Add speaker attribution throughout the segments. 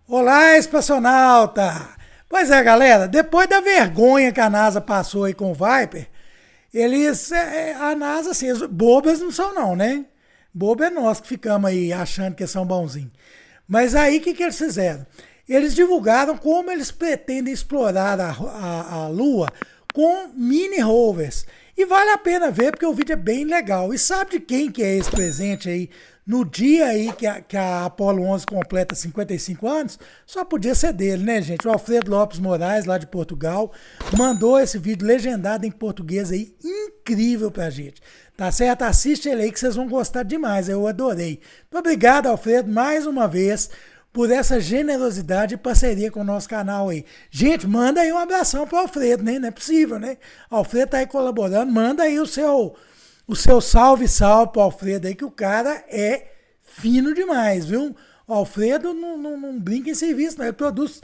Speaker 1: Olá, espaçonauta! Pois é, galera, depois da vergonha que a NASA passou aí com o Viper, a NASA, assim, bobas não são não, né? Bobo é nós que ficamos aí achando que são bonzinhos. Mas aí, o que eles fizeram? Eles divulgaram como eles pretendem explorar a Lua com mini rovers. E vale a pena ver, porque o vídeo é bem legal. E sabe de quem que é esse presente aí? No dia aí que a Apollo 11 completa 55 anos, só podia ser dele, né, gente? O Alfredo Lopes Morais, lá de Portugal, mandou esse vídeo legendado em português aí, incrível pra gente. Tá certo? Assiste ele aí que vocês vão gostar demais, eu adorei. Muito obrigado, Alfredo, mais uma vez, por essa generosidade e parceria com o nosso canal aí. Gente, manda aí um abração pro Alfredo, né? Não é possível, né? O Alfredo tá aí colaborando, manda aí o seu salve pro Alfredo aí, que o cara é fino demais, viu? O Alfredo não brinca em serviço, não. Ele produz.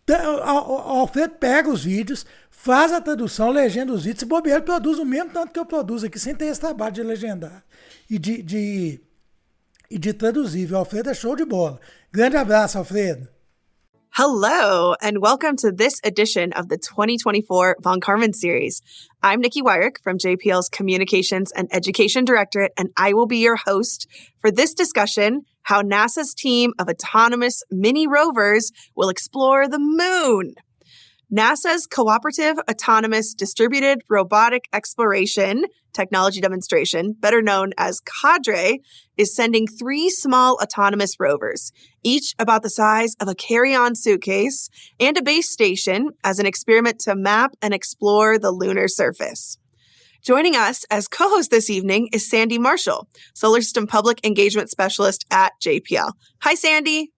Speaker 1: O Alfredo pega os vídeos, faz a tradução, legenda os vídeos, se bobear, ele produz o mesmo tanto que eu produzo aqui, sem ter esse trabalho de legendar e de traduzir, viu? O Alfredo é show de bola. Grande abraço, Alfredo.
Speaker 2: Hello, and welcome to this edition of the 2024 Von Karman series. I'm Nikki Wyrick from JPL's Communications and Education Directorate, and I will be your host for this discussion, how NASA's team of autonomous mini rovers will explore the moon. NASA's Cooperative Autonomous Distributed Robotic Exploration Technology Demonstration, better known as CADRE, is sending 3 small autonomous rovers, each about the size of a carry-on suitcase, and a base station as an experiment to map and explore the lunar surface. Joining us as co-host this evening is Sandy Marshall, Solar System Public Engagement Specialist at JPL. Hi, Sandy.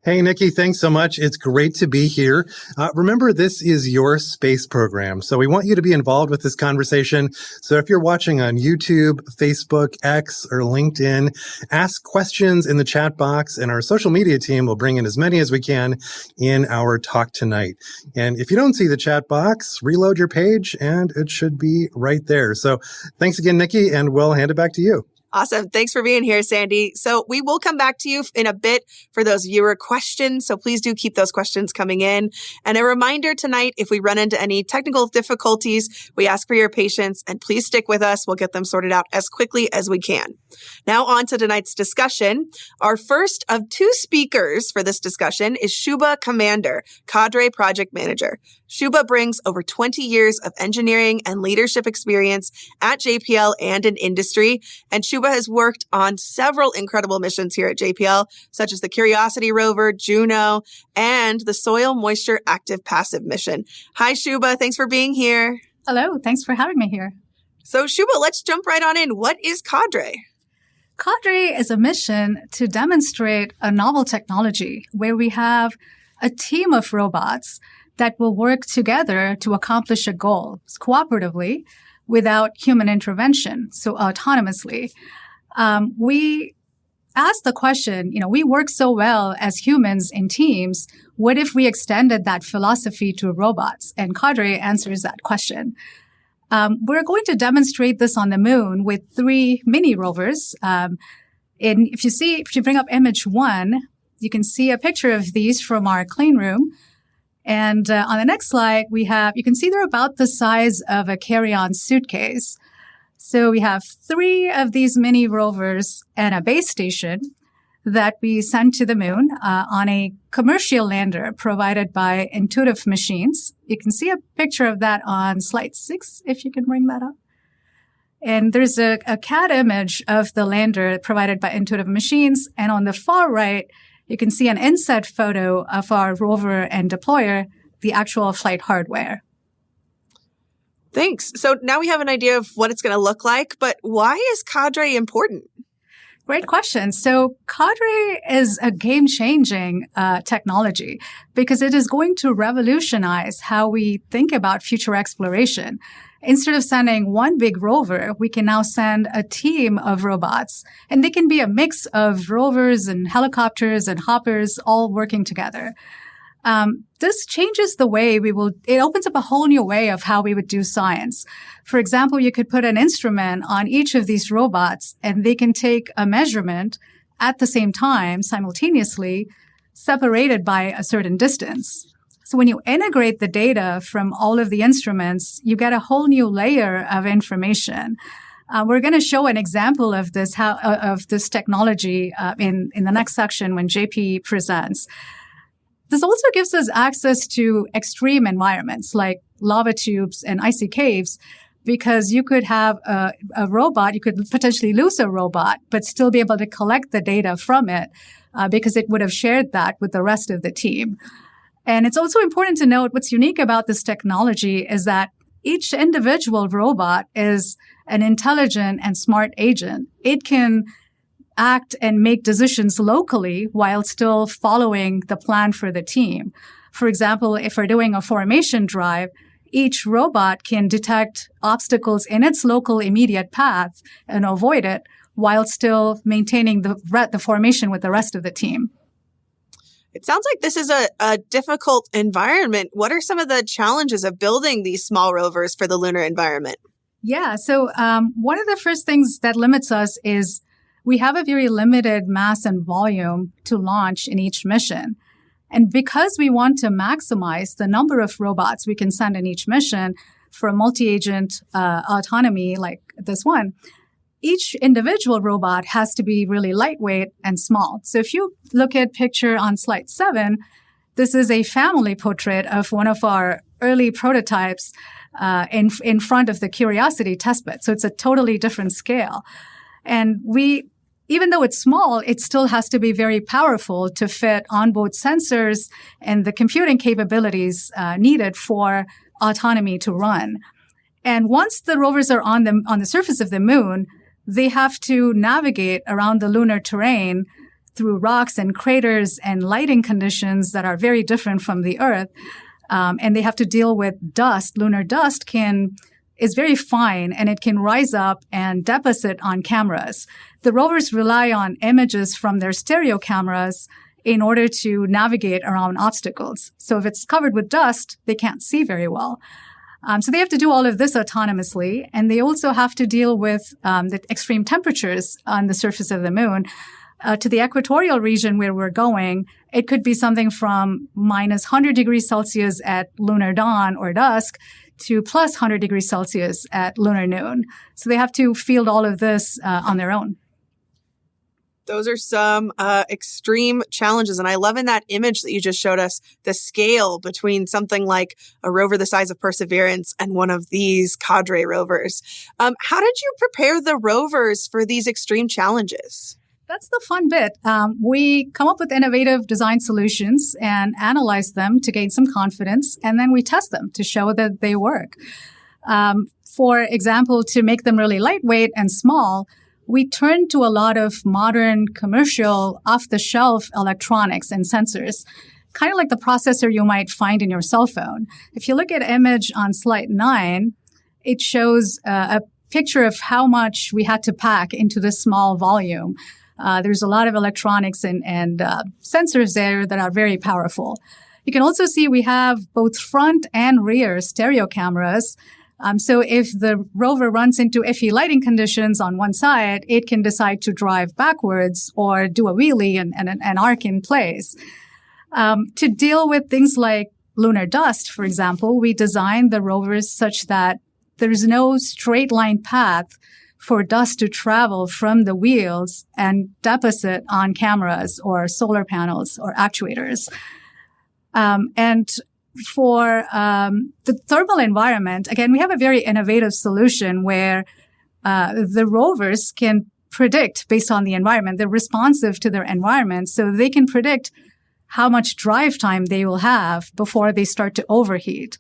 Speaker 3: Hey, Nikki, thanks so much. It's great to be here. Remember, this is your space program, so we want you to be involved with this conversation. So if you're watching on YouTube, Facebook, X, or LinkedIn, ask questions in the chat box, and our social media team will bring in as many as we can in our talk tonight. And if you don't see the chat box, reload your page, and it should be right there. So thanks again, Nikki, and we'll hand it back to you.
Speaker 2: Awesome. Thanks for being here, Sandy. So we will come back to you in a bit for those viewer questions. So please do keep those questions coming in. And a reminder tonight, if we run into any technical difficulties, we ask for your patience and please stick with us. We'll get them sorted out as quickly as we can. Now on to tonight's discussion. Our first of 2 speakers for this discussion is Shubha Commander, Cadre Project Manager. Shubha brings over 20 years of engineering and leadership experience at JPL and in industry. And Shubha has worked on several incredible missions here at JPL, such as the Curiosity rover, Juno, and the Soil Moisture Active Passive mission. Hi, Shubha. Thanks for being here.
Speaker 4: Hello. Thanks for having me here.
Speaker 2: So, Shubha, let's jump right on in. What is Cadre?
Speaker 4: Cadre is a mission to demonstrate a novel technology where we have a team of robots that will work together to accomplish a goal cooperatively without human intervention, so autonomously. We asked the question, we work so well as humans in teams. What if we extended that philosophy to robots? And Cadre answers that question. We're going to demonstrate this on the moon with 3 mini rovers. And if you bring up image 1, you can see a picture of these from our clean room. And on the next slide, you can see they're about the size of a carry-on suitcase. So we have 3 of these mini rovers and a base station that we sent to the moon on a commercial lander provided by Intuitive Machines. You can see a picture of that on slide 6, if you can bring that up. And there's a CAD image of the lander provided by Intuitive Machines. And on the far right, you can see an inset photo of our rover and deployer, the actual flight hardware.
Speaker 2: Thanks. So now we have an idea of what it's going to look like, but why is Cadre important?
Speaker 4: Great question. So Cadre is a game-changing technology because it is going to revolutionize how we think about future exploration. Instead of sending one big rover, we can now send a team of robots, and they can be a mix of rovers and helicopters and hoppers all working together. This changes the way it opens up a whole new way of how we would do science. For example, you could put an instrument on each of these robots and they can take a measurement at the same time, simultaneously, separated by a certain distance. So when you integrate the data from all of the instruments, you get a whole new layer of information. We're going to show an example of this technology in the next section when JP presents. This also gives us access to extreme environments like lava tubes and icy caves, because you could have a robot, you could potentially lose a robot, but still be able to collect the data from it because it would have shared that with the rest of the team. And it's also important to note what's unique about this technology is that each individual robot is an intelligent and smart agent. It can act and make decisions locally while still following the plan for the team. For example, if we're doing a formation drive, each robot can detect obstacles in its local immediate path and avoid it while still maintaining the formation with the rest of the team.
Speaker 2: It sounds like this is a difficult environment. What are some of the challenges of building these small rovers for the lunar environment?
Speaker 4: Yeah, so one of the first things that limits us is we have a very limited mass and volume to launch in each mission. And because we want to maximize the number of robots we can send in each mission for multi-agent autonomy like this one, each individual robot has to be really lightweight and small. So if you look at picture on slide 7, this is a family portrait of one of our early prototypes in front of the Curiosity testbed. So it's a totally different scale. And even though it's small, it still has to be very powerful to fit onboard sensors and the computing capabilities needed for autonomy to run. And once the rovers are on the surface of the moon, they have to navigate around the lunar terrain through rocks and craters and lighting conditions that are very different from the Earth. And they have to deal with dust. Lunar dust is very fine, and it can rise up and deposit on cameras. The rovers rely on images from their stereo cameras in order to navigate around obstacles. So if it's covered with dust, they can't see very well. So they have to do all of this autonomously, and they also have to deal with the extreme temperatures on the surface of the moon. To the equatorial region where we're going, it could be something from minus 100 degrees Celsius at lunar dawn or dusk to plus 100 degrees Celsius at lunar noon. So they have to field all of this on their own.
Speaker 2: Those are some extreme challenges. And I love in that image that you just showed us, the scale between something like a rover the size of Perseverance and one of these cadre rovers. How did you prepare the rovers for these extreme challenges?
Speaker 4: That's the fun bit. We come up with innovative design solutions and analyze them to gain some confidence, and then we test them to show that they work. For example, to make them really lightweight and small, we turn to a lot of modern commercial off-the-shelf electronics and sensors, kind of like the processor you might find in your cell phone. If you look at image on slide 9, it shows a picture of how much we had to pack into this small volume. There's a lot of electronics and sensors there that are very powerful. You can also see we have both front and rear stereo cameras. So if the rover runs into iffy lighting conditions on one side, it can decide to drive backwards or do a wheelie and arc in place. To deal with things like lunar dust, for example, we designed the rovers such that there's no straight line path for dust to travel from the wheels and deposit on cameras or solar panels or actuators. And for the thermal environment, again, we have a very innovative solution where the rovers can predict based on the environment. They're responsive to their environment, so they can predict how much drive time they will have before they start to overheat.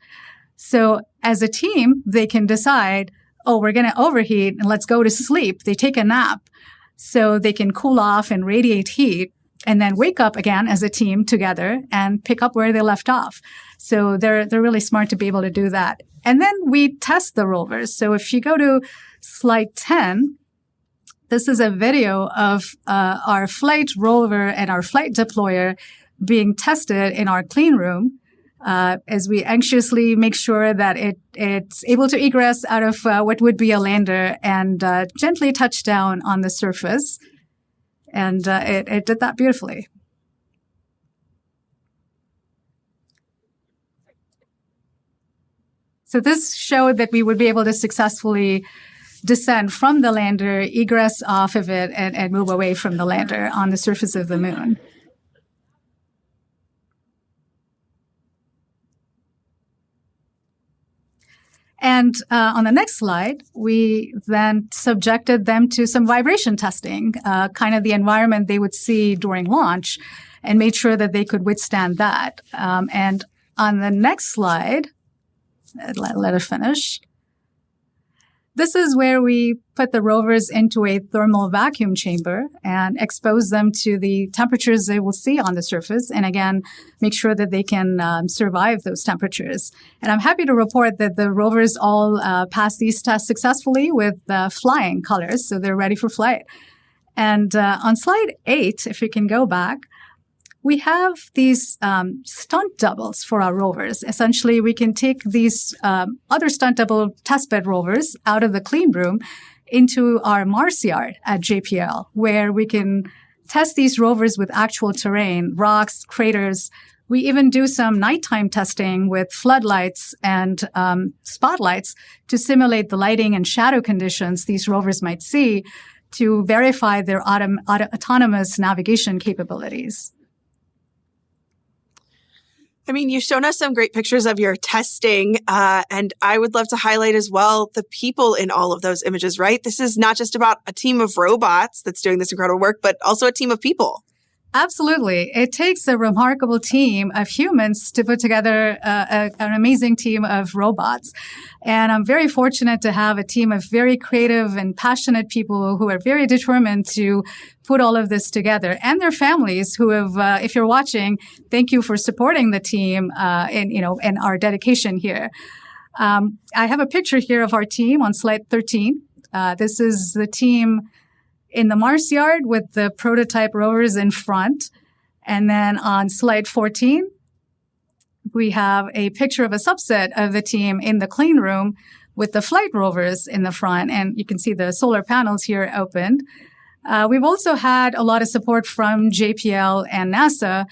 Speaker 4: So as a team, they can decide, oh, we're going to overheat and let's go to sleep. They take a nap so they can cool off and radiate heat and then wake up again as a team together and pick up where they left off. So they're really smart to be able to do that. And then we test the rovers. So if you go to slide 10, this is a video of our flight rover and our flight deployer being tested in our clean room. As we anxiously make sure that it's able to egress out of what would be a lander and gently touch down on the surface. And it did that beautifully. So this showed that we would be able to successfully descend from the lander, egress off of it, and move away from the lander on the surface of the moon. And on the next slide, we then subjected them to some vibration testing, kind of the environment they would see during launch, and made sure that they could withstand that. And on the next slide, let us finish. This is where we put the rovers into a thermal vacuum chamber and expose them to the temperatures they will see on the surface. And again, make sure that they can survive those temperatures. And I'm happy to report that the rovers all passed these tests successfully with flying colors. So they're ready for flight. And on slide 8, if you can go back, we have these stunt doubles for our rovers. Essentially, we can take these other stunt double testbed rovers out of the clean room into our Mars yard at JPL, where we can test these rovers with actual terrain, rocks, craters. We even do some nighttime testing with floodlights and spotlights to simulate the lighting and shadow conditions these rovers might see to verify their autonomous navigation capabilities.
Speaker 2: I mean, you've shown us some great pictures of your testing, and I would love to highlight as well the people in all of those images, right? This is not just about a team of robots that's doing this incredible work, but also a team of people.
Speaker 4: Absolutely. It takes a remarkable team of humans to put together an amazing team of robots. And I'm very fortunate to have a team of very creative and passionate people who are very determined to put all of this together, and their families who have, if you're watching, thank you for supporting the team and our dedication here. I have a picture here of our team on slide 13. This is the team in the Mars yard with the prototype rovers in front. And then on slide 14, we have a picture of a subset of the team in the clean room with the flight rovers in the front. And you can see the solar panels here opened. We've also had a lot of support from JPL and NASA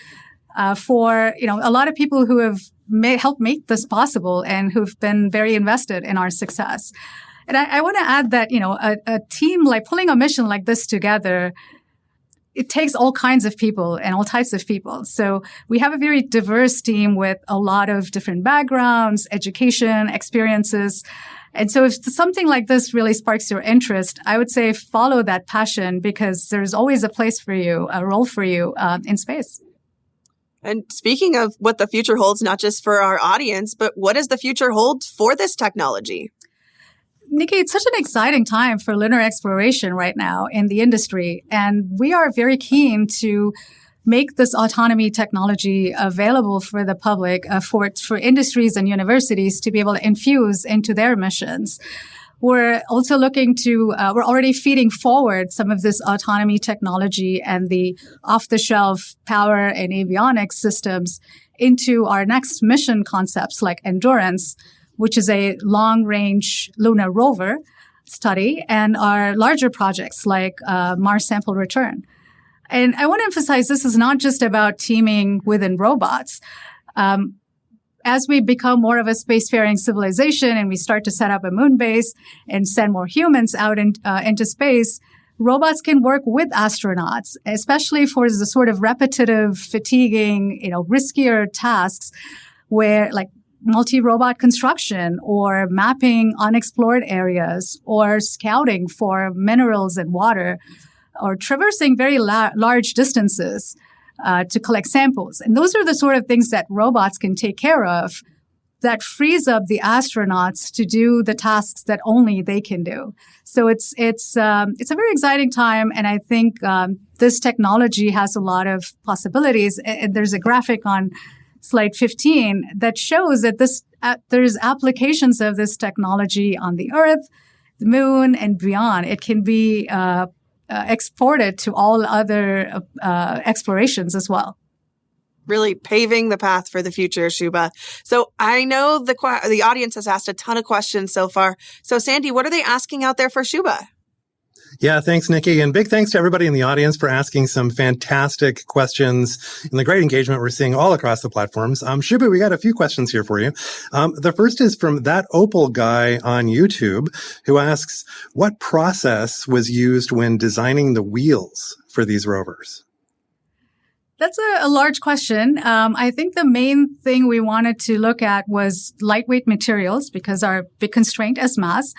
Speaker 4: for, a lot of people who have helped make this possible and who've been very invested in our success. And I want to add that, a team like pulling a mission like this together, it takes all kinds of people and all types of people. So we have a very diverse team with a lot of different backgrounds, education, experiences. And so if something like this really sparks your interest, I would say follow that passion, because there's always a place for you, a role for you in space.
Speaker 2: And speaking of what the future holds, not just for our audience, but what does the future hold for this technology?
Speaker 4: Nikki, it's such an exciting time for lunar exploration right now in the industry. And we are very keen to make this autonomy technology available for the public, for industries and universities to be able to infuse into their missions. We're also looking to, we're already feeding forward some of this autonomy technology and the off-the-shelf power and avionics systems into our next mission concepts like Endurance, which is a long-range lunar rover study, and our larger projects like Mars Sample Return. And I want to emphasize this is not just about teaming within robots. As we become more of a spacefaring civilization and we start to set up a moon base and send more humans out into space, robots can work with astronauts, especially for the sort of repetitive, fatiguing, riskier tasks where like multi-robot construction or mapping unexplored areas or scouting for minerals and water or traversing very large distances to collect samples. And those are the sort of things that robots can take care of that frees up the astronauts to do the tasks that only they can do. So it's a very exciting time. And I think this technology has a lot of possibilities. And there's a graphic on slide 15 that shows that there's applications of this technology on the Earth, the Moon, and beyond. It can be exported to all other explorations as well.
Speaker 2: Really paving the path for the future, Shubha. So I know the audience has asked a ton of questions so far. So Sandy, what are they asking out there for Shubha?
Speaker 3: Yeah, thanks, Nikki. And big thanks to everybody in the audience for asking some fantastic questions and the great engagement we're seeing all across the platforms. Shubu, we got a few questions here for you. The first is from That Opal Guy on YouTube, who asks, what process was used when designing the wheels for these rovers?
Speaker 4: That's a large question. I think the main thing we wanted to look at was lightweight materials because our big constraint is mass.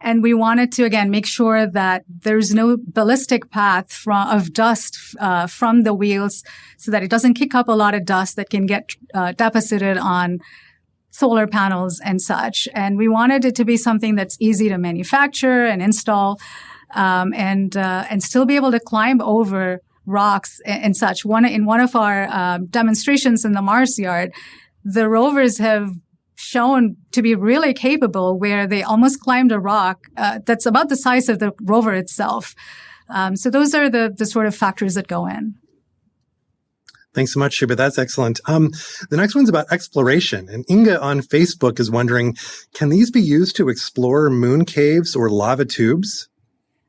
Speaker 4: And we wanted to, again, make sure that there's no ballistic path of dust from the wheels so that it doesn't kick up a lot of dust that can get deposited on solar panels and such. And we wanted it to be something that's easy to manufacture and install and still be able to climb over rocks and such. In one of our demonstrations in the Mars yard, the rovers have shown to be really capable where they almost climbed a rock that's about the size of the rover itself. So those are the sort of factors that go in.
Speaker 3: Thanks so much, Shuba. That's excellent. The next one's about exploration. And Inga on Facebook is wondering, can these be used to explore moon caves or lava tubes?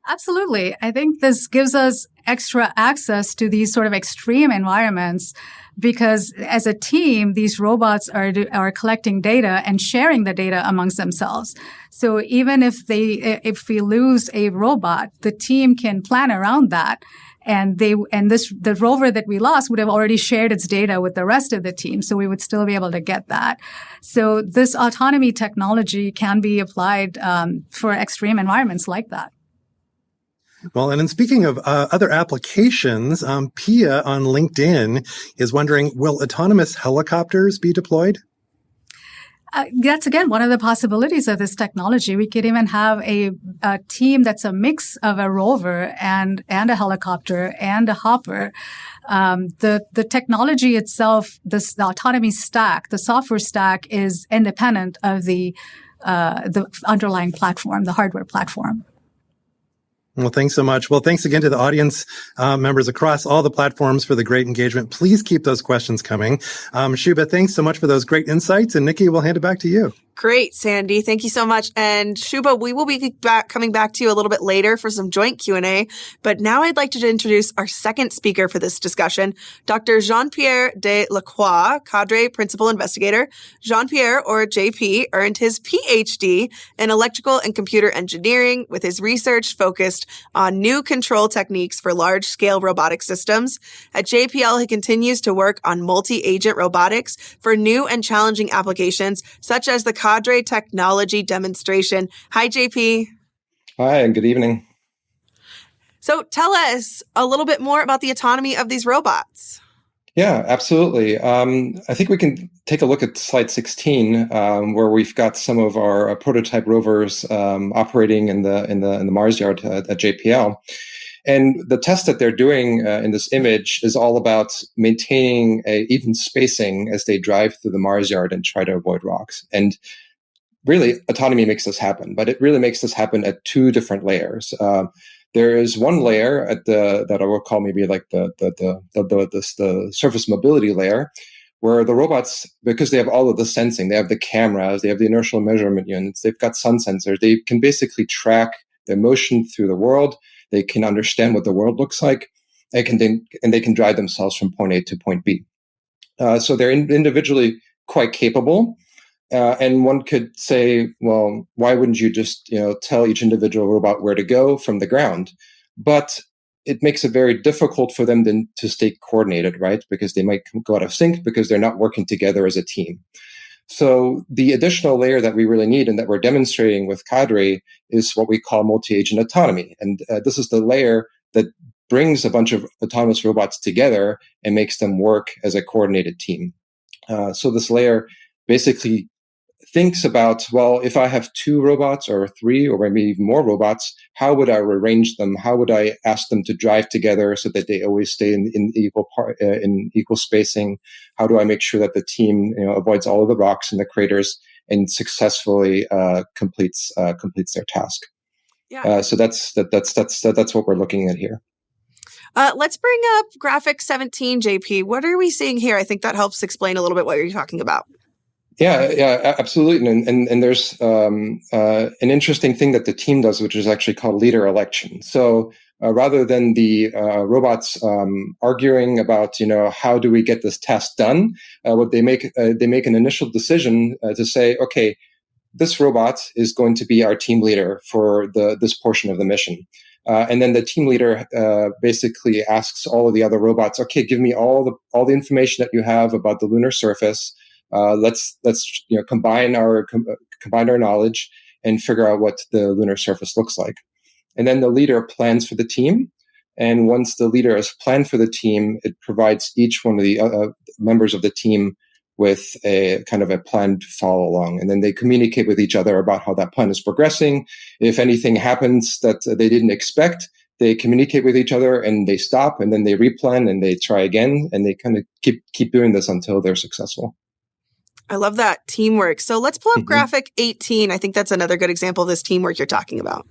Speaker 4: Absolutely. I think this gives us extra access to these sort of extreme environments because as a team, these robots are collecting data and sharing the data amongst themselves. So even if we lose a robot, the team can plan around that. And the rover that we lost would have already shared its data with the rest of the team. So we would still be able to get that. So this autonomy technology can be applied for extreme environments like that.
Speaker 3: Well, and then speaking of other applications, Pia on LinkedIn is wondering, will autonomous helicopters be deployed?
Speaker 4: That's, again, one of the possibilities of this technology. We could even have a team that's a mix of a rover and a helicopter and a hopper. The technology itself, the autonomy stack, the software stack is independent of the underlying platform, the hardware platform.
Speaker 3: Well, thanks so much. Well, thanks again to the audience members across all the platforms for the great engagement. Please keep those questions coming. Shuba, thanks so much for those great insights. And Nikki, we'll hand it back to you.
Speaker 2: Great, Sandy. Thank you so much. And Shuba, we will be coming back to you a little bit later for some joint Q&A. But now I'd like to introduce our second speaker for this discussion, Dr. Jean-Pierre de Lacroix, cadre principal investigator. Jean-Pierre, or JP, earned his PhD in electrical and computer engineering with his research focused on new control techniques for large-scale robotic systems. At JPL, he continues to work on multi-agent robotics for new and challenging applications, such as the Cadre Technology Demonstration. Hi, JP.
Speaker 5: Hi, and good evening.
Speaker 2: So tell us a little bit more about the autonomy of these robots.
Speaker 5: Yeah, absolutely. I think we can take a look at slide 16, where we've got some of our prototype rovers operating in the Mars yard at JPL. And the test that they're doing in this image is all about maintaining an even spacing as they drive through the Mars yard and try to avoid rocks. And really, autonomy makes this happen, but it really makes this happen at two different layers. There is one layer at that I will call maybe like the surface mobility layer, where the robots, because they have all of the sensing, they have the cameras, they have the inertial measurement units, they've got sun sensors, they can basically track their motion through the world. They can understand what the world looks like, and they can drive themselves from point A to point B. So they're individually quite capable. And one could say, well, why wouldn't you just tell each individual robot where to go from the ground? But it makes it very difficult for them then to stay coordinated, right? Because they might go out of sync because they're not working together as a team. So the additional layer that we really need and that we're demonstrating with Cadre is what we call multi-agent autonomy. And this is the layer that brings a bunch of autonomous robots together and makes them work as a coordinated team. So this layer basically thinks about, well, if I have 2 robots or 3 or maybe even more robots, how would I arrange them? How would I ask them to drive together so that they always stay in equal spacing? How do I make sure that the team avoids all of the rocks and the craters and successfully completes their task?
Speaker 2: Yeah.
Speaker 5: So that's what we're looking at here.
Speaker 2: Let's bring up graphic 17, JP. What are we seeing here? I think that helps explain a little bit what you're talking about.
Speaker 5: Yeah, absolutely. And there's an interesting thing that the team does, which is actually called leader election. So rather than the robots arguing about, how do we get this task done, what they make an initial decision to say, okay, this robot is going to be our team leader for this portion of the mission. And then the team leader basically asks all of the other robots, okay, give me all the information that you have about the lunar surface. Let's combine our knowledge and figure out what the lunar surface looks like. And then the leader plans for the team. And once the leader has planned for the team, it provides each one of the members of the team with a kind of a planned follow along. And then they communicate with each other about how that plan is progressing. If anything happens that they didn't expect, they communicate with each other and they stop, and then they replan and they try again, and they kind of keep doing this until they're successful.
Speaker 2: I love that teamwork. So let's pull up graphic 18. I think that's another good example of this teamwork you're talking about.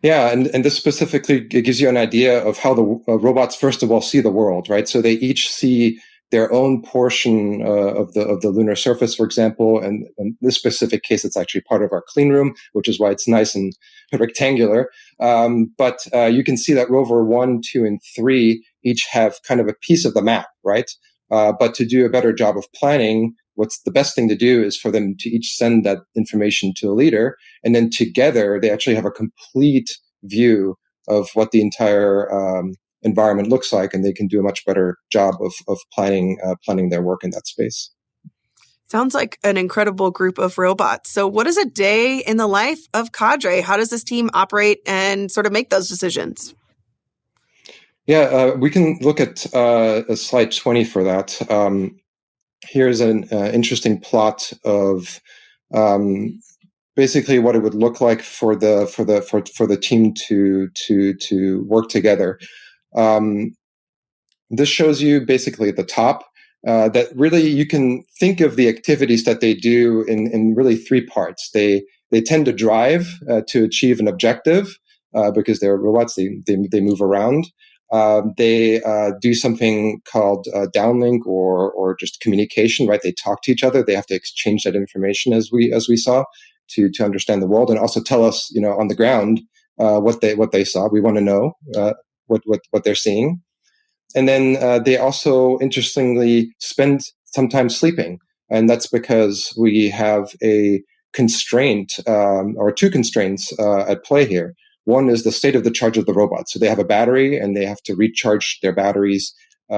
Speaker 5: Yeah, and this specifically gives you an idea of how the robots, first of all, see the world, right? So they each see their own portion of the lunar surface, for example. And in this specific case, it's actually part of our clean room, which is why it's nice and rectangular. But you can see that rover 1, 2, and 3 each have kind of a piece of the map, right? But to do a better job of planning, what's the best thing to do is for them to each send that information to a leader, and then together they actually have a complete view of what the entire environment looks like, and they can do a much better job of planning their work in that space.
Speaker 2: Sounds like an incredible group of robots. So what is a day in the life of Cadre? How does this team operate and sort of make those decisions?
Speaker 5: Yeah, we can look at slide 20 for that. Here's an interesting plot of basically what it would look like for the team to work together. This shows you basically at the top that really you can think of the activities that they do in really 3 parts. They tend to drive to achieve an objective because they're robots. They move around. They do something called downlink or just communication, right? They talk to each other. They have to exchange that information, as we saw, to understand the world, and also tell us, on the ground what they saw. We want to know what they're seeing. And then they also, interestingly, spend some time sleeping, and that's because we have a constraint or 2 constraints at play here. One is the state of the charge of the robot. So they have a battery, and they have to recharge their batteries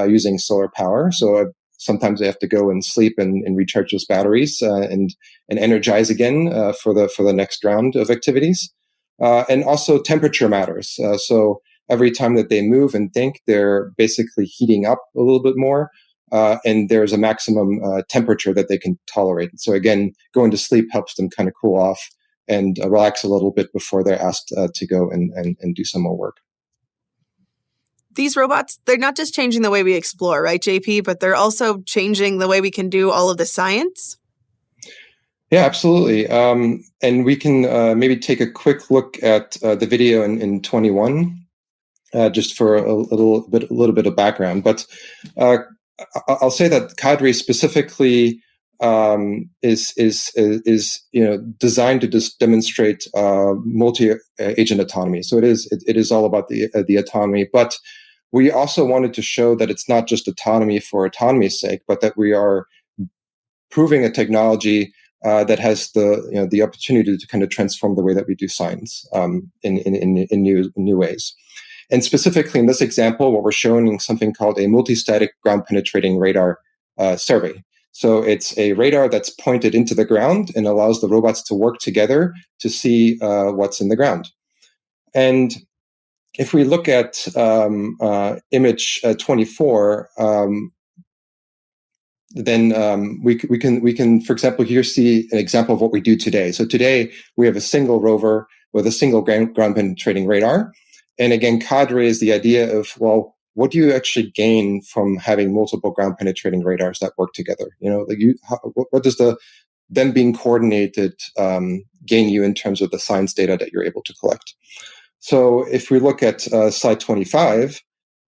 Speaker 5: using solar power. So sometimes they have to go and sleep and recharge those batteries and energize again for the next round of activities. And also temperature matters. So every time that they move and think, they're basically heating up a little bit more. And there's a maximum temperature that they can tolerate. So again, going to sleep helps them kind of cool off and relax a little bit before they're asked to go and do some more work.
Speaker 2: These robots, they're not just changing the way we explore, right, JP, but they're also changing the way we can do all of the science?
Speaker 5: Yeah, absolutely. And we can maybe take a quick look at the video in 21, just for a little bit of background. But I'll say that Cadre specifically is designed to just demonstrate multi-agent autonomy. So it is all about the autonomy, but we also wanted to show that it's not just autonomy for autonomy's sake, but that we are proving a technology that has the opportunity to kind of transform the way that we do science in new ways. And specifically in this example, what we're showing is something called a multi-static ground penetrating radar survey. So it's a radar that's pointed into the ground and allows the robots to work together to see what's in the ground. And if we look at image 24, then we can, for example, here see an example of what we do today. So today we have a single rover with a single ground penetrating radar. And again, Cadre is the idea of, well, what do you actually gain from having multiple ground penetrating radars that work together? What does them being coordinated gain you in terms of the science data that you're able to collect? So if we look at slide 25,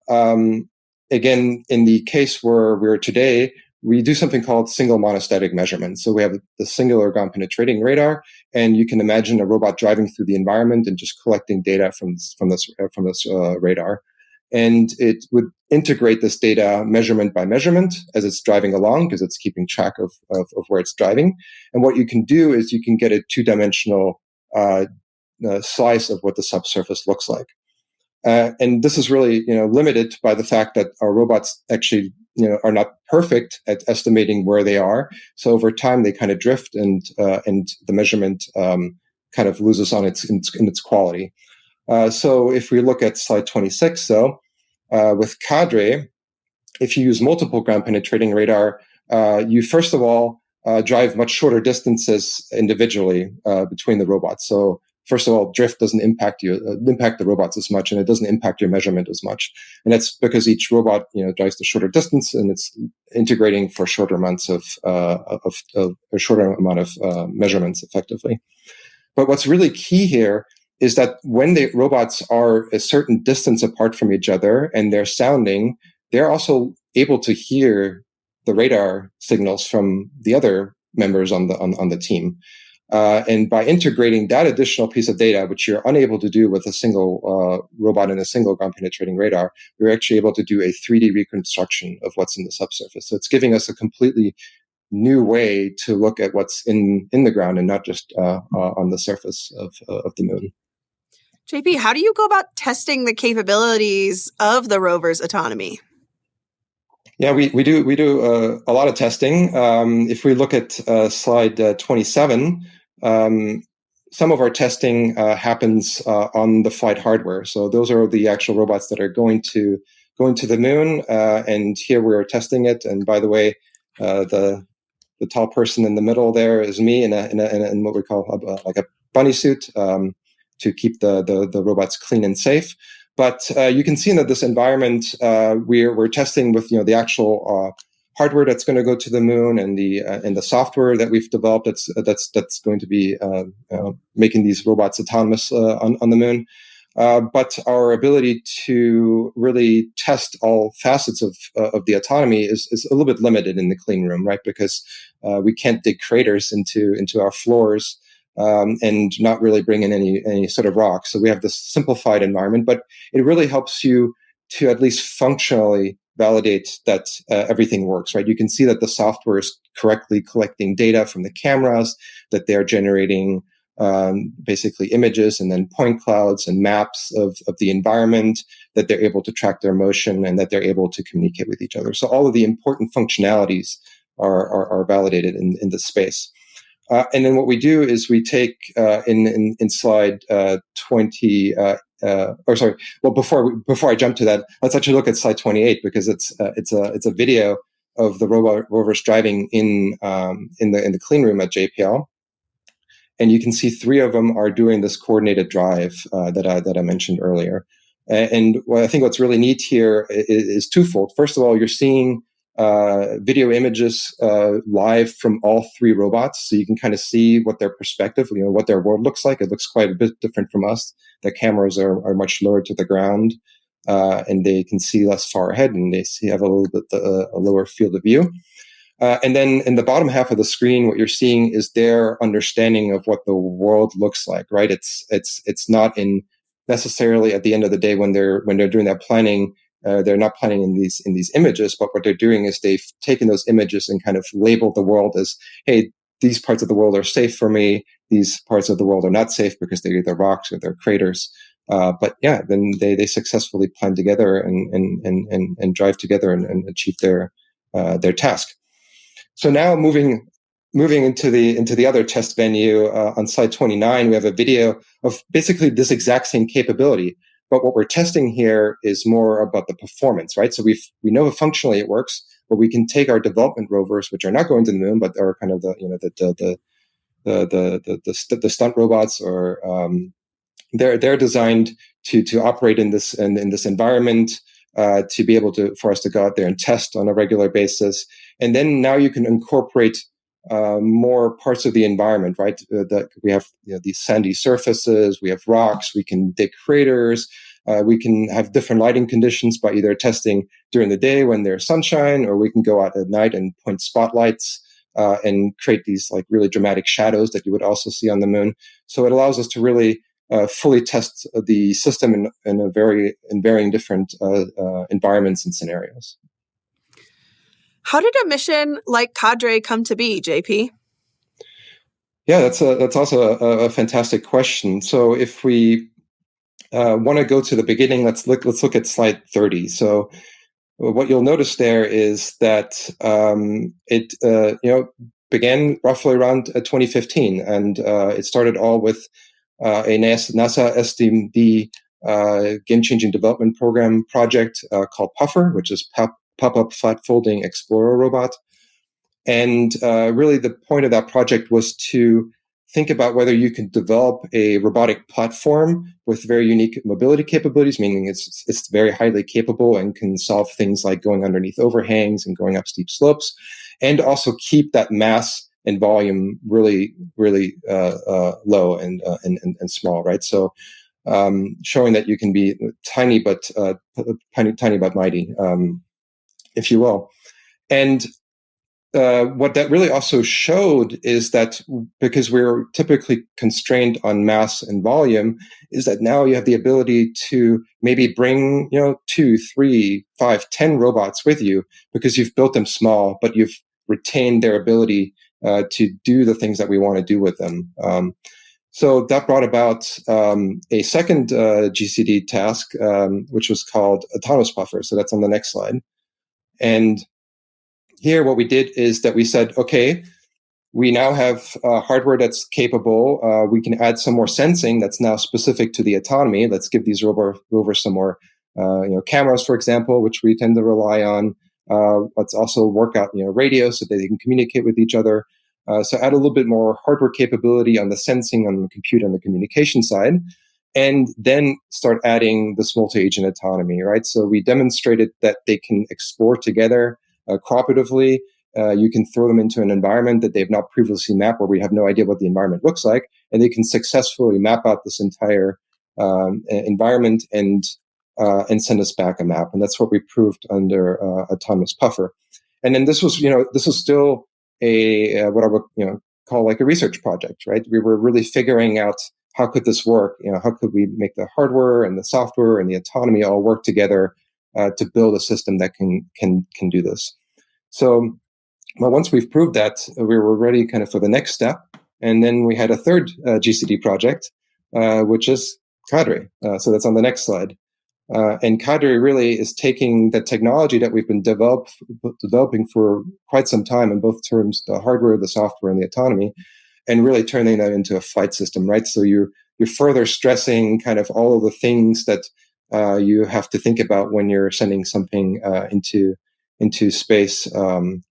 Speaker 5: again, in the case where we're today, we do something called single monostatic measurement. So we have the singular ground penetrating radar, and you can imagine a robot driving through the environment and just collecting data from this radar. And it would integrate this data measurement by measurement as it's driving along, because it's keeping track of where it's driving. And what you can do is you can get a two-dimensional slice of what the subsurface looks like. And this is really, limited by the fact that our robots actually, are not perfect at estimating where they are. So over time, they kind of drift, and the measurement kind of loses on in its quality. So if we look at slide 26, though, with Cadre, if you use multiple ground penetrating radar, you first of all drive much shorter distances individually between the robots. So first of all, drift doesn't impact the robots as much, and it doesn't impact your measurement as much. And that's because each robot, drives the shorter distance, and it's integrating for shorter amounts of a shorter amount of measurements effectively. But what's really key here is that when the robots are a certain distance apart from each other and they're sounding, they're also able to hear the radar signals from the other members on the team. And by integrating that additional piece of data, which you're unable to do with a single robot and a single ground penetrating radar, you're actually able to do a 3D reconstruction of what's in the subsurface. So it's giving us a completely new way to look at what's in the ground and not just on the surface of the moon.
Speaker 2: JP, how do you go about testing the capabilities of the rover's autonomy?
Speaker 5: Yeah, we do a lot of testing. If we look at slide 27, some of our testing happens on the flight hardware. So those are the actual robots that are going to the moon, and here we're testing it. And by the way, the tall person in the middle there is me in what we call like a bunny suit to keep the robots clean and safe. But you can see that this environment we're testing with the actual hardware that's going to go to the moon, and the software that we've developed that's going to be making these robots autonomous on the moon. But our ability to really test all facets of the autonomy is a little bit limited in the clean room, right? Because we can't dig craters into our floors. And not really bring in any sort of rock. So we have this simplified environment, but it really helps you to at least functionally validate that everything works, right? You can see that the software is correctly collecting data from the cameras, that they're generating basically images and then point clouds and maps of the environment, that they're able to track their motion, and that they're able to communicate with each other. So all of the important functionalities are validated in this space. And then what we do is we take in slide 20. Before I jump to that, let's actually look at slide 28, because it's a video of the rovers driving in the clean room at JPL, and you can see 3 of them are doing this coordinated drive that I mentioned earlier. And I think what's really neat here is twofold. First of all, you're seeing video images live from all 3 robots, so you can kind of see what their perspective, what their world looks like. It looks quite a bit different from us. The cameras are much lower to the ground, and they can see less far ahead, and they have a little bit a lower field of view. And then in the bottom half of the screen, what you're seeing is their understanding of what the world looks like. Right? It's not in necessarily at the end of the day when they're doing that planning. They're not planning in these images, but what they're doing is they've taken those images and kind of labeled the world as, hey, these parts of the world are safe for me. These parts of the world are not safe because they're either rocks or they're craters. But yeah, then they successfully plan together and drive together and achieve their task. So now moving into the other test venue on slide 29, we have a video of basically this exact same capability. But what we're testing here is more about the performance, right? So we know functionally it works, but we can take our development rovers, which are not going to the moon, but are kind of the stunt robots, or they're designed to operate in this environment, to be able for us to go out there and test on a regular basis. And then now you can incorporate more parts of the environment, right? That we have these sandy surfaces, we have rocks, we can dig craters, We can have different lighting conditions by either testing during the day when there's sunshine, or we can go out at night and point spotlights and create these like really dramatic shadows that you would also see on the moon. So it allows us to really fully test the system in varying different environments and scenarios.
Speaker 2: How did a mission like Cadre come to be, JP?
Speaker 5: Yeah, that's also a fantastic question. So if we want to go to the beginning, let's look at slide 30. So what you'll notice there is that it began roughly around 2015, and it started all with a NASA SDMD game-changing development program project called Puffer, which is Pop-Up Flat Folding Explorer Robot. And really the point of that project was to think about whether you could develop a robotic platform with very unique mobility capabilities, meaning it's very highly capable and can solve things like going underneath overhangs and going up steep slopes, and also keep that mass and volume really, really low and small, right? So showing that you can be tiny but mighty, if you will. And what that really also showed is that because we're typically constrained on mass and volume, is that now you have the ability to maybe bring 2, 3, 5, 10 robots with you because you've built them small, but you've retained their ability to do the things that we want to do with them. So that brought about a second GCD task, which was called Autonomous Puffer. So that's on the next slide. And here, what we did is that we said, okay, we now have hardware that's capable. We can add some more sensing that's now specific to the autonomy. Let's give these rovers some more, cameras, for example, which we tend to rely on. Let's also work out, radio so that they can communicate with each other. So add a little bit more hardware capability on the sensing, on the compute, on the communication side, and then start adding this multi-agent autonomy, right? So we demonstrated that they can explore together cooperatively. You can throw them into an environment that they've not previously mapped, where we have no idea what the environment looks like, and they can successfully map out this entire environment and send us back a map. And that's what we proved under Autonomous Puffer. And then this was still a what I would call like a research project, right? We were really figuring out how could this work. How could we make the hardware and the software and the autonomy all work together to build a system that can do this. So, well, once we've proved that, we were ready kind of for the next step. And then we had a third GCD project, which is Cadre. So that's on the next slide. And Cadre really is taking the technology that we've been developing for quite some time in both terms, the hardware, the software, and the autonomy, and really turning that into a flight system, right? So you're further stressing kind of all of the things that you have to think about when you're sending something into space. And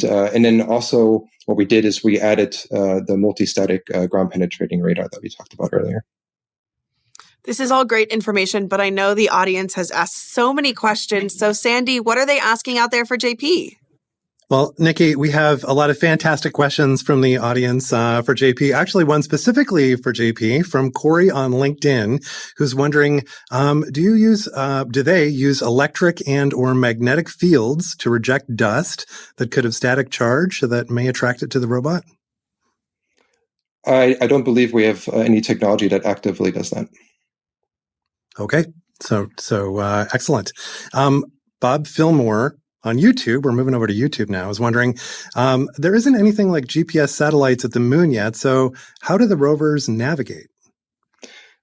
Speaker 5: then also what we did is we added the multi-static ground penetrating radar that we talked about earlier.
Speaker 2: This is all great information, but I know the audience has asked so many questions. So Sandy, what are they asking out there for JP?
Speaker 3: Well, Nikki, we have a lot of fantastic questions from the audience for JP. Actually, one specifically for JP from Corey on LinkedIn, who's wondering, do they use electric and or magnetic fields to reject dust that could have static charge that may attract it to the robot?
Speaker 5: I don't believe we have any technology that actively does that.
Speaker 3: Okay, so excellent. Bob Fillmore on YouTube, we're moving over to YouTube now, is wondering, there isn't anything like GPS satellites at the moon yet, so how do the rovers navigate?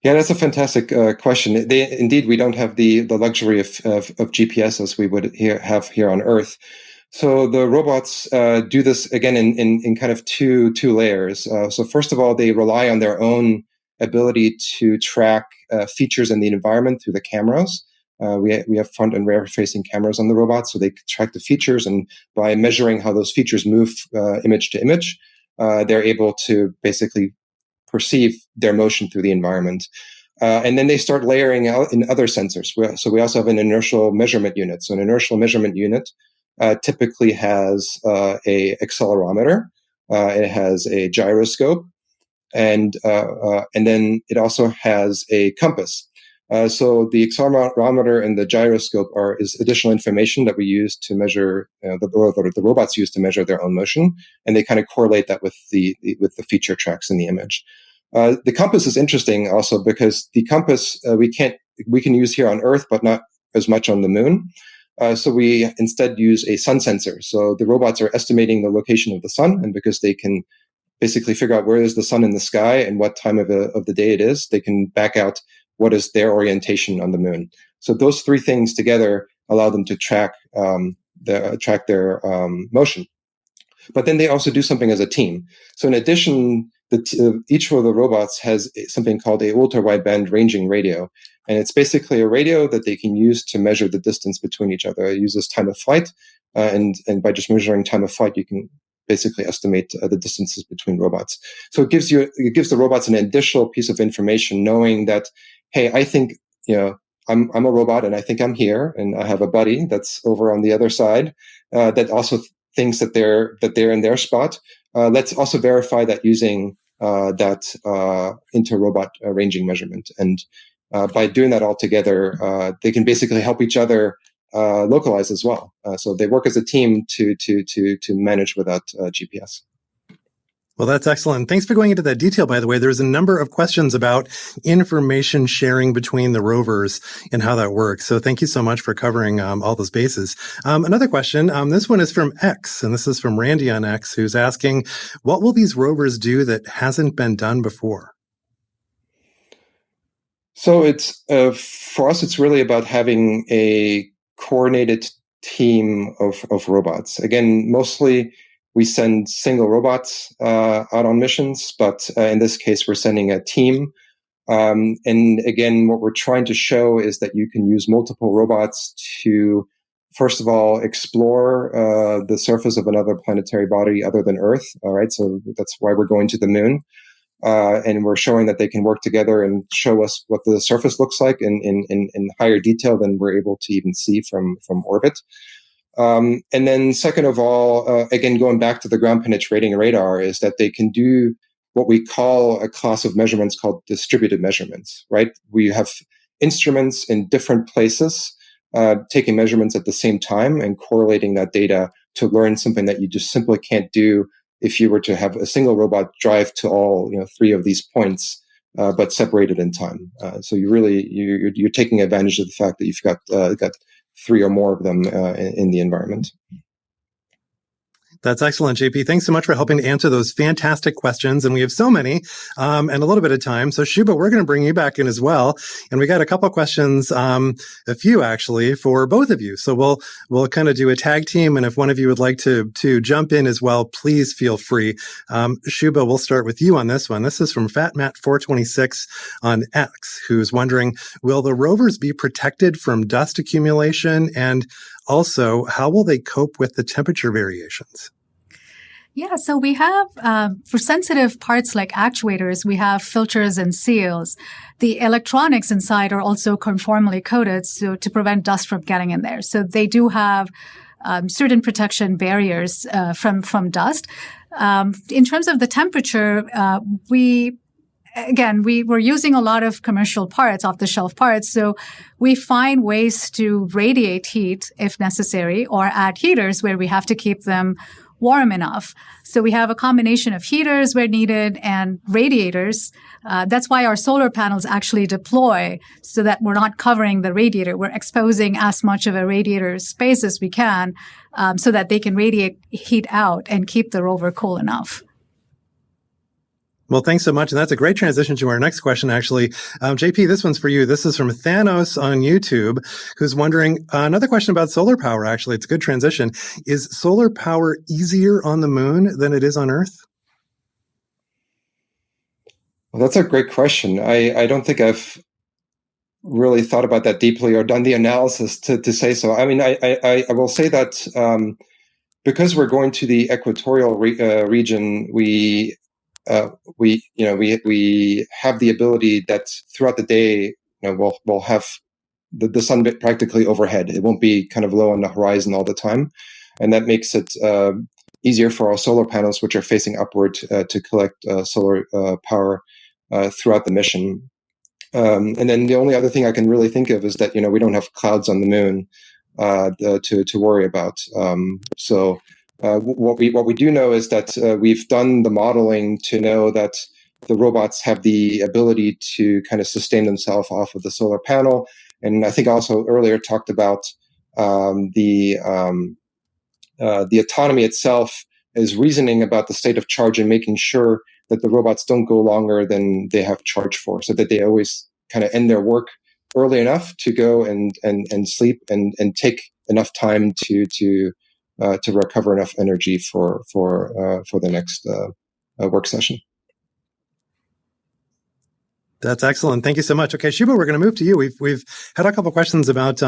Speaker 5: Yeah, that's a fantastic question. Indeed, we don't have the luxury of GPS as we would have here on Earth. So the robots do this, again, in kind of two layers. So first of all, they rely on their own ability to track features in the environment through the cameras. We have front and rear facing cameras on the robot, so they track the features, and by measuring how those features move image to image, they're able to basically perceive their motion through the environment. And then they start layering out in other sensors. So we also have an inertial measurement unit. So an inertial measurement unit typically has a accelerometer, it has a gyroscope, and then it also has a compass. So the accelerometer and the gyroscope is additional information that we use to measure, the robots use to measure their own motion, and they kind of correlate that with the feature tracks in the image. The compass is interesting also because the compass we can use here on Earth, but not as much on the moon. So we instead use a sun sensor. So the robots are estimating the location of the sun, and because they can basically figure out where is the sun in the sky and what time of the day it is, they can back out what is their orientation on the moon. So those three things together allow them to track their motion. But then they also do something as a team. So in addition, each of the robots has something called a ultra-wideband ranging radio. And it's basically a radio that they can use to measure the distance between each other. It uses time of flight. And by just measuring time of flight, you can basically estimate the distances between robots. So it gives the robots an additional piece of information, knowing that, hey, I think, I'm a robot and I think I'm here, and I have a buddy that's over on the other side that also thinks that they're in their spot. Let's also verify that using that inter-robot ranging measurement. And by doing that all together, they can basically help each other localize as well. So they work as a team to manage without GPS.
Speaker 3: Well, that's excellent. Thanks for going into that detail, by the way. There's a number of questions about information sharing between the rovers and how that works. So thank you so much for covering all those bases. Another question, this one is from X, and this is from Randy on X, who's asking, what will these rovers do that hasn't been done before?
Speaker 5: So it's for us, it's really about having a coordinated team of robots. Again, mostly we send single robots out on missions, but in this case, we're sending a team. And again, what we're trying to show is that you can use multiple robots to, first of all, explore the surface of another planetary body other than Earth. All right, so that's why we're going to the moon. And we're showing that they can work together and show us what the surface looks like in higher detail than we're able to even see from orbit. And then second of all, again, going back to the ground penetrating radar, is that they can do what we call a class of measurements called distributed measurements, right? We have instruments in different places, taking measurements at the same time and correlating that data to learn something that you just simply can't do if you were to have a single robot drive to all three of these points, but separated in time. So you're taking advantage of the fact that you've got three or more of them in the environment.
Speaker 3: That's excellent, JP. Thanks so much for helping to answer those fantastic questions. And we have so many and a little bit of time. So Shuba, we're going to bring you back in as well. And we got a couple of questions, a few actually, for both of you. So we'll kind of do a tag team. And if one of you would like to jump in as well, please feel free. Shuba, we'll start with you on this one. This is from FatMat426 on X, who's wondering, will the rovers be protected from dust accumulation? And also, how will they cope with the temperature variations?
Speaker 4: Yeah, so we have, for sensitive parts like actuators, we have filters and seals. The electronics inside are also conformally coated to prevent dust from getting in there. So they do have certain protection barriers from dust. In terms of the temperature, we're using a lot of commercial parts, off-the-shelf parts, so we find ways to radiate heat if necessary, or add heaters where we have to keep them warm enough. So we have a combination of heaters where needed and radiators. That's why our solar panels actually deploy, so that we're not covering the radiator. We're exposing as much of a radiator space as we can, so that they can radiate heat out and keep the rover cool enough.
Speaker 3: Well, thanks so much. And that's a great transition to our next question, actually. JP, this one's for you. This is from Thanos on YouTube, who's wondering, another question about solar power, actually. It's a good transition. Is solar power easier on the moon than it is on Earth?
Speaker 5: Well, that's a great question. I don't think I've really thought about that deeply or done the analysis to say so. I mean, I will say that because we're going to the equatorial region, we have the ability that throughout the day, we'll have the sun practically overhead. It won't be kind of low on the horizon all the time. And that makes it easier for our solar panels, which are facing upward, to collect solar power throughout the mission. And then the only other thing I can really think of is that, we don't have clouds on the moon to worry about. So what we do know is that we've done the modeling to know that the robots have the ability to kind of sustain themselves off of the solar panel. And I think also earlier talked about the autonomy itself is reasoning about the state of charge and making sure that the robots don't go longer than they have charge for, so that they always kind of end their work early enough to go and sleep and take enough time to recover enough energy for the next work session.
Speaker 3: That's excellent. Thank you so much. Okay, Shuba, we're going to move to you. We've had a couple questions about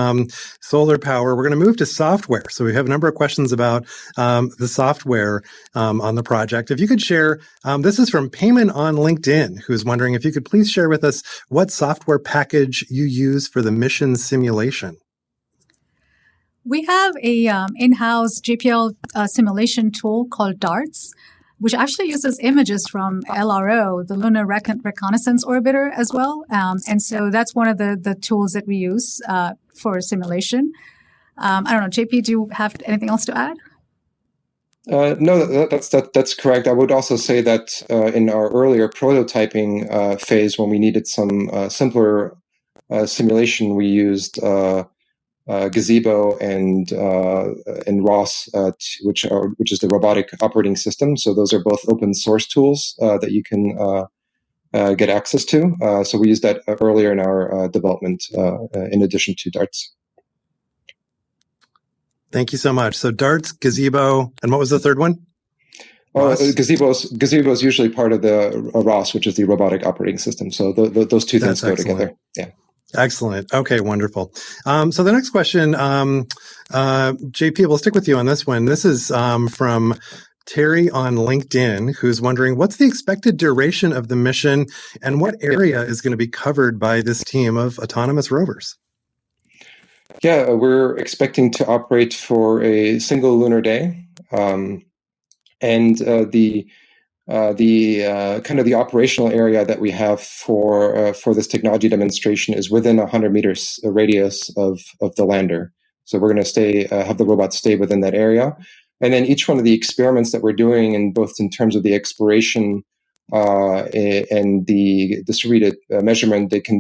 Speaker 3: solar power. We're going to move to software. So we have a number of questions about the software on the project. If you could share, this is from Payman on LinkedIn, who's wondering if you could please share with us what software package you use for the mission simulation.
Speaker 4: We have a in-house JPL simulation tool called DARTS, which actually uses images from LRO, the Lunar Reconnaissance Orbiter, as well. And so that's one of the tools that we use for simulation. I don't know, JP, do you have anything else to add?
Speaker 5: No, that's correct. I would also say that in our earlier prototyping phase, when we needed some simpler simulation, we used Gazebo and ROS, which is the robotic operating system. So those are both open source tools that you can get access to. So we used that earlier in our development, in addition to DARTS.
Speaker 3: Thank you so much. So DARTS, Gazebo, and what was the third one?
Speaker 5: Gazebo is usually part of the ROS, which is the robotic operating system. So those two things go together. Yeah.
Speaker 3: Excellent. Okay, wonderful. So the next question, JP, we'll stick with you on this one. This is from Terry on LinkedIn, who's wondering, what's the expected duration of the mission and what area is going to be covered by this team of autonomous rovers?
Speaker 5: Yeah, we're expecting to operate for a single lunar day. And the kind of the operational area that we have for this technology demonstration is within 100 meters radius of the lander. So we're going to have the robots stay within that area. And then each one of the experiments that we're doing, in both in terms of the exploration and the distributed measurement, they can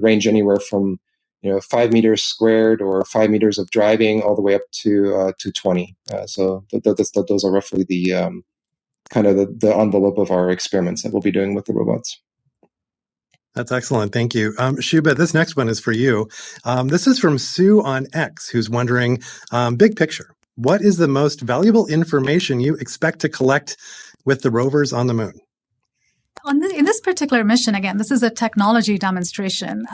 Speaker 5: range anywhere from 5 meters squared or 5 meters of driving all the way up to 20. So those are roughly the kind of the envelope of our experiments that we'll be doing with the robots.
Speaker 3: That's excellent. Thank you. Shuba, this next one is for you. This is from Sue on X, who's wondering, big picture, what is the most valuable information you expect to collect with the rovers on the moon?
Speaker 4: In this particular mission, again, this is a technology demonstration.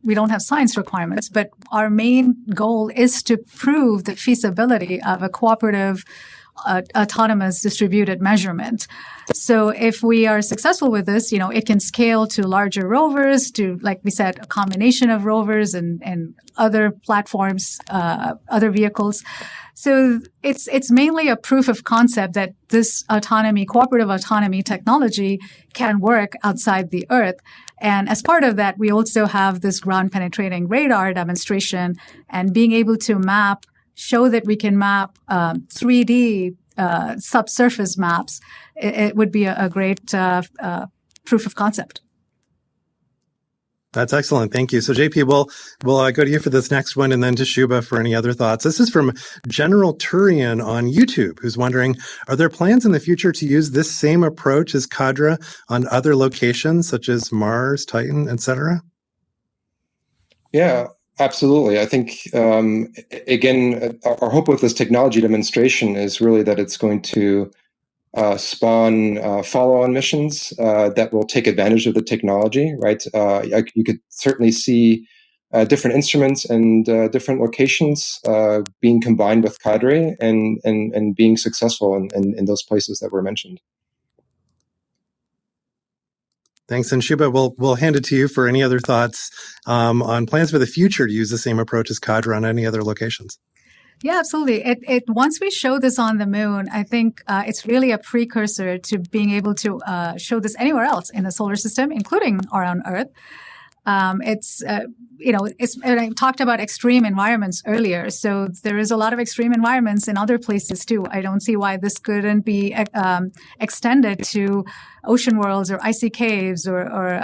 Speaker 4: We don't have science requirements, but our main goal is to prove the feasibility of a cooperative autonomous distributed measurement. So if we are successful with this, it can scale to larger rovers, to, like we said, a combination of rovers and other platforms, other vehicles. So it's mainly a proof of concept that this cooperative autonomy technology can work outside the Earth. And as part of that, we also have this ground penetrating radar demonstration and being able to show that we can map 3D subsurface maps. It would be a great proof of concept.
Speaker 3: That's excellent. Thank you. So JP, we'll go to you for this next one and then to Shuba for any other thoughts. This is from General Turian on YouTube, who's wondering, are there plans in the future to use this same approach as Cadre on other locations such as Mars, Titan, etc.?
Speaker 5: Yeah, absolutely. I think, again, our hope with this technology demonstration is really that it's going to spawn follow-on missions that will take advantage of the technology, right? You could certainly see different instruments and different locations being combined with Cadre and being successful in those places that were mentioned.
Speaker 3: Thanks. And Shuba, we'll hand it to you for any other thoughts on plans for the future to use the same approach as Cadre on any other locations.
Speaker 4: Yeah, absolutely. Once we show this on the moon, I think it's really a precursor to being able to show this anywhere else in the solar system, including around Earth. And I talked about extreme environments earlier. So there is a lot of extreme environments in other places too. I don't see why this couldn't be extended to ocean worlds or icy caves or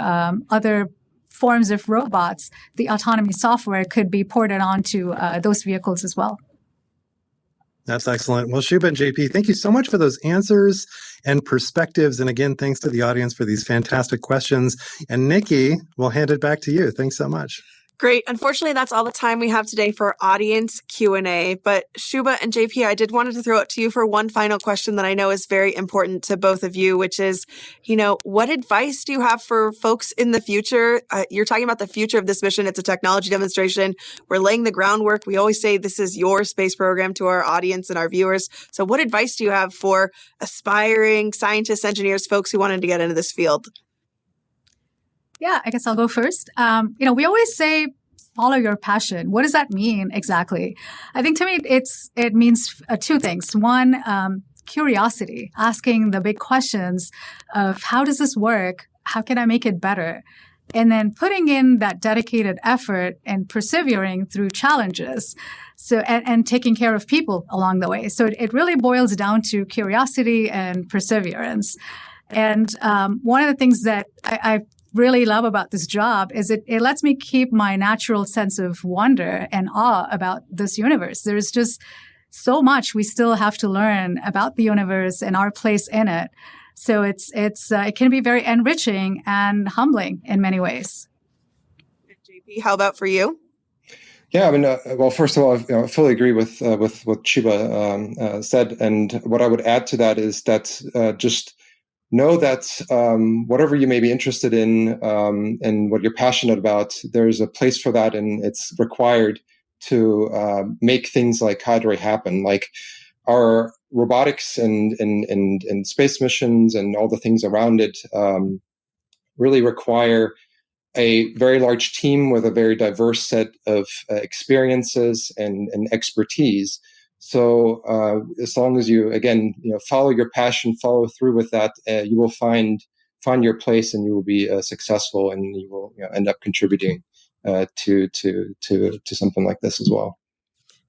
Speaker 4: other forms of robots. The autonomy software could be ported onto those vehicles as well.
Speaker 3: That's excellent. Well, Shubha and JP, thank you so much for those answers and perspectives. And again, thanks to the audience for these fantastic questions. And Nikki, we'll hand it back to you. Thanks so much.
Speaker 2: Great. Unfortunately, that's all the time we have today for audience Q&A. But Shubha and JP, I did wanted to throw it to you for one final question that I know is very important to both of you, which is, what advice do you have for folks in the future? You're talking about the future of this mission. It's a technology demonstration. We're laying the groundwork. We always say this is your space program to our audience and our viewers. So what advice do you have for aspiring scientists, engineers, folks who wanted to get into this field?
Speaker 4: Yeah, I guess I'll go first. We always say, follow your passion. What does that mean exactly? I think to me, it means two things. One, curiosity, asking the big questions of how does this work? How can I make it better? And then putting in that dedicated effort and persevering through challenges. So, and taking care of people along the way. So it really boils down to curiosity and perseverance. And one of the things that I really love about this job is it lets me keep my natural sense of wonder and awe about this universe. There's just so much we still have to learn about the universe and our place in it. So it can be very enriching and humbling in many ways.
Speaker 2: JP, how about for you?
Speaker 5: Yeah, I mean, well, first of all, I fully agree with what Shubha said, and what I would add to that is that just know that whatever you may be interested in and what you're passionate about, there's a place for that, and it's required to make things like Cadre happen. Like our robotics and space missions and all the things around it really require a very large team with a very diverse set of experiences and expertise. So as long as you, again, follow your passion, follow through with that, you will find your place, and you will be successful, and you will end up contributing to something like this as well.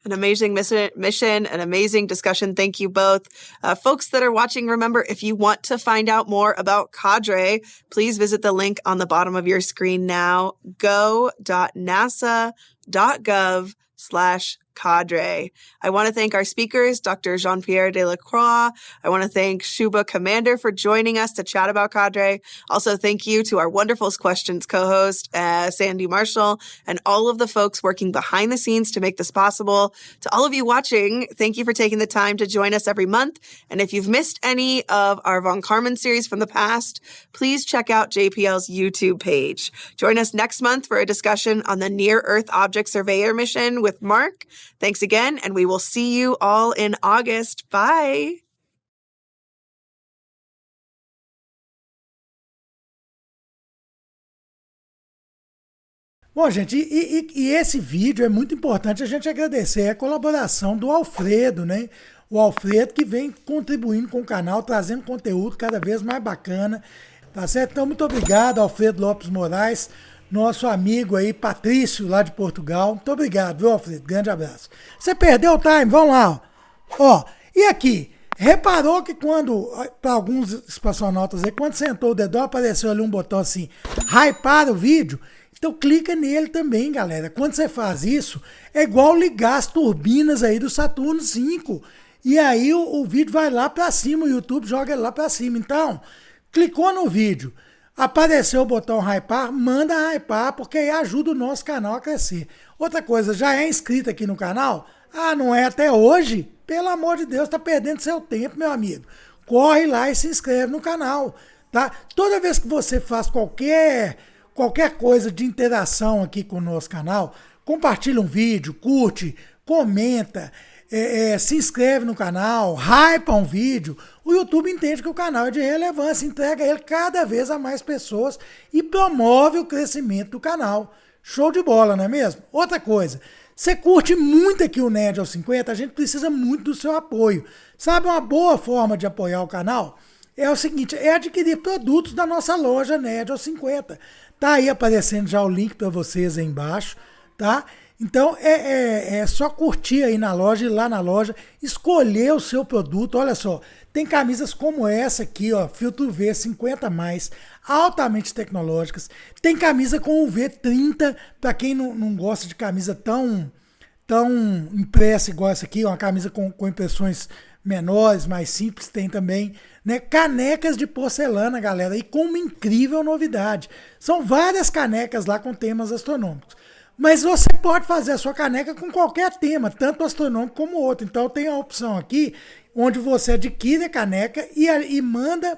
Speaker 2: An amazing mission, an amazing discussion. Thank you both. Folks that are watching, remember, if you want to find out more about Cadre, please visit the link on the bottom of your screen now, go.nasa.gov/Cadre. I want to thank our speakers, Dr. Jean-Pierre Delacroix. I want to thank Shubha Commander for joining us to chat about Cadre. Also, thank you to our wonderful questions co-host, Sandy Marshall, and all of the folks working behind the scenes to make this possible. To all of you watching, thank you for taking the time to join us every month. And if you've missed any of our Von Karman series from the past, please check out JPL's YouTube page. Join us next month for a discussion on the Near-Earth Object Surveyor mission with Mark. Thanks again, and we will see you all in August. Bye.
Speaker 1: Bom, gente, e esse vídeo é muito importante a gente agradecer a colaboração do Alfredo, né? O Alfredo que vem contribuindo com o canal, trazendo conteúdo cada vez mais bacana, tá certo? Então, muito obrigado, Alfredo Lopes Morais, nosso amigo aí, Patrício, lá de Portugal. Muito obrigado, viu, Alfredo? Grande abraço. Você perdeu o time? Vamos lá. Ó, e aqui, reparou que quando, para alguns espaçonautas aí, quando sentou o dedo, apareceu ali um botão assim, hypar o vídeo? Então clica nele também, galera. Quando você faz isso, é igual ligar as turbinas aí do Saturno V. E aí o vídeo vai lá para cima, o YouTube joga ele lá para cima. Então, clicou no vídeo, apareceu o botão hypar, manda hypar, porque aí ajuda o nosso canal a crescer. Outra coisa, já é inscrito aqui no canal? Ah, não é até hoje? Pelo amor de Deus, tá perdendo seu tempo, meu amigo. Corre lá e se inscreve no canal, tá? Toda vez que você faz qualquer coisa de interação aqui com o nosso canal, compartilha um vídeo, curte, comenta, se inscreve no canal, hypa um vídeo, o YouTube entende que o canal é de relevância, entrega ele cada vez a mais pessoas e promove o crescimento do canal. Show de bola, não é mesmo? Outra coisa, você curte muito aqui o Nerd aos 50, a gente precisa muito do seu apoio. Sabe uma boa forma de apoiar o canal? é o seguinte, é adquirir produtos da nossa loja Nerd aos 50. Tá aí aparecendo já o link para vocês aí embaixo, tá? Então é só curtir aí na loja, ir lá na loja, escolher o seu produto. Olha só, tem camisas como essa aqui, ó, filtro V 50+, altamente tecnológicas. Tem camisa com UV 30, para quem não gosta de camisa tão impressa igual essa aqui, uma camisa com impressões menores, mais simples, tem também, né, canecas de porcelana, galera, e com uma incrível novidade. São várias canecas lá com temas astronômicos. Mas você pode fazer a sua caneca com qualquer tema, tanto astronômico como outro. Então tem a opção aqui, onde você adquire a caneca e manda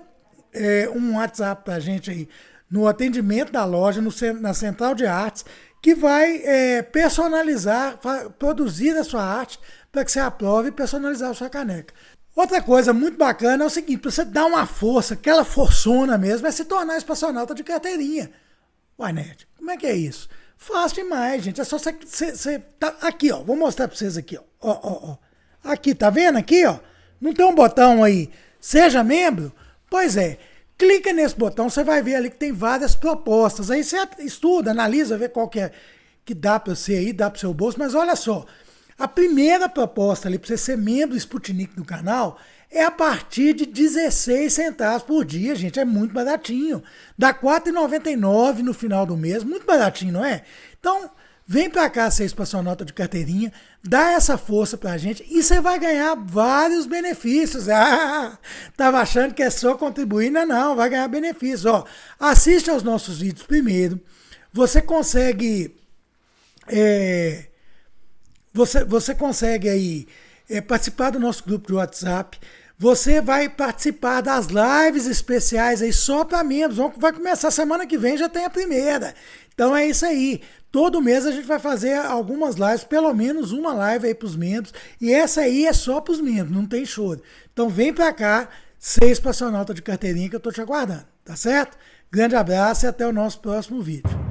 Speaker 1: um WhatsApp pra gente aí, no atendimento da loja, na central de artes, que vai personalizar, produzir a sua arte para que você aprove e personalizar a sua caneca. Outra coisa muito bacana é o seguinte, para você dar uma força, aquela forçona mesmo, é se tornar espaçonauta de carteirinha. Uai, Nerd, como é que é isso? Fácil demais, gente. É só você tá aqui, ó. Vou mostrar para vocês aqui, ó. Aqui, tá vendo aqui, ó? Não tem um botão aí, seja membro? Pois é. Clica nesse botão, você vai ver ali que tem várias propostas. Aí você estuda, analisa, vê qual que é que dá para você aí, dá para o seu bolso. Mas olha só, a primeira proposta ali para você ser membro Sputnik do canal é a partir de 16 centavos por dia, gente. É muito baratinho. Dá R$ 4,99 no final do mês. Muito baratinho, não é? Então, vem pra cá ser espaçonauta de carteirinha, dá essa força pra gente e você vai ganhar vários benefícios. Ah, tava achando que é só contribuir? Não, vai ganhar benefícios. Ó, assiste aos nossos vídeos primeiro. Você consegue... Você consegue aí participar do nosso grupo de WhatsApp. Você vai participar das lives especiais aí só para membros. Vai começar semana que vem, já tem a primeira. Então é isso aí. Todo mês a gente vai fazer algumas lives, pelo menos uma live aí para os membros. E essa aí é só para os membros, não tem choro. Então vem para cá, ser espaçonauta de carteirinha que eu tô te aguardando, tá certo? Grande abraço e até o nosso próximo vídeo.